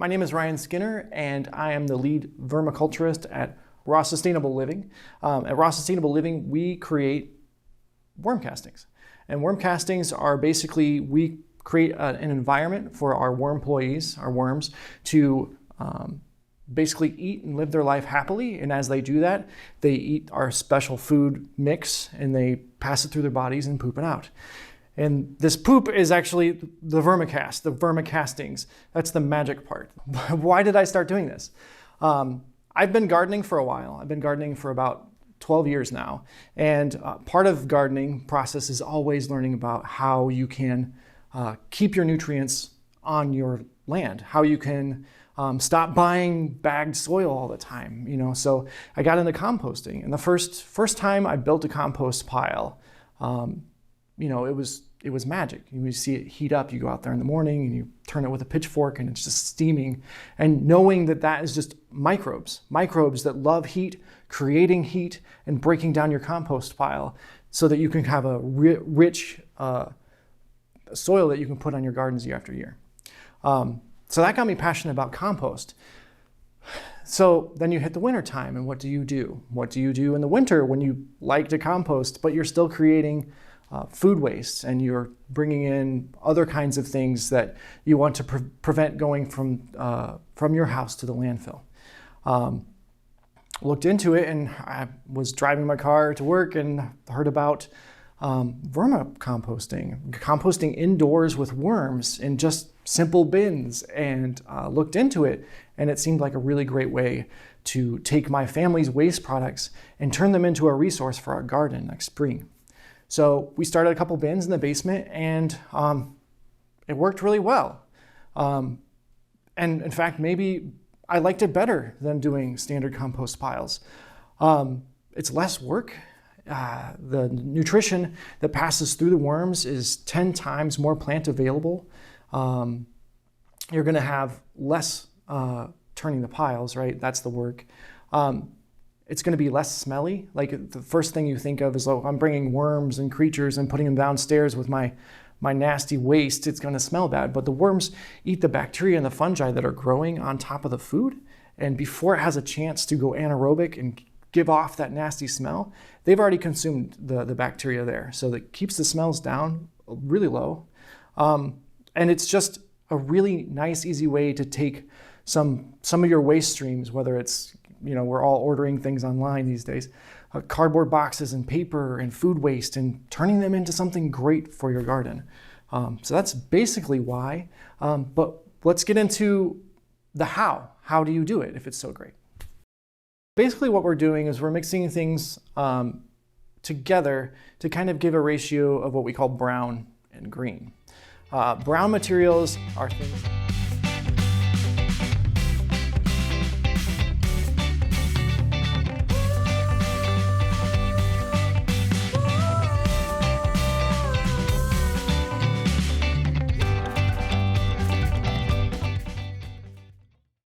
My name is Ryan Skinner, and I am the lead vermiculturist at Raw Sustainable Living. At Raw Sustainable Living, we create worm castings. And worm castings are basically, we create an environment for our worm employees, our worms, to basically eat and live their life happily. And as they do that, they eat our special food mix and they pass it through their bodies and poop it out. And this poop is actually the vermicast, the vermicastings. That's the magic part. Why did I start doing this? I've been gardening for a while. I've been gardening for about 12 years now. And part of gardening process is always learning about how you can keep your nutrients on your land, how you can stop buying bagged soil all the time. So I got into composting. And the first time I built a compost pile, it was magic. You see it heat up, you go out there in the morning and you turn it with a pitchfork and it's just steaming. And knowing that that is just microbes that love heat, creating heat and breaking down your compost pile so that you can have a rich soil that you can put on your gardens year after year. So that got me passionate about compost. So then you hit the winter time, and what do you do? What do you do in the winter when you like to compost, but you're still creating food waste and you're bringing in other kinds of things that you want to prevent going from your house to the landfill? Looked into it, and I was driving my car to work and heard about vermicomposting, composting indoors with worms in just simple bins, and looked into it, and it seemed like a really great way to take my family's waste products and turn them into a resource for our garden next spring. So we started a couple bins in the basement, and it worked really well. And in fact, maybe I liked it better than doing standard compost piles. It's less work. The nutrition that passes through the worms is 10 times more plant available. You're going to have less turning the piles, right? That's the work. It's going to be less smelly. Like the first thing you think of is, oh, I'm bringing worms and creatures and putting them downstairs with my nasty waste. It's going to smell bad. But the worms eat the bacteria and the fungi that are growing on top of the food. And before it has a chance to go anaerobic and give off that nasty smell, they've already consumed the bacteria there. So that keeps the smells down really low. And it's just a really nice, easy way to take some of your waste streams, whether it's, we're all ordering things online these days, cardboard boxes and paper and food waste, and turning them into something great for your garden. So that's basically why. But let's get into the how. How do you do it if it's so great? Basically what we're doing is we're mixing things together to kind of give a ratio of what we call brown and green. Brown materials are things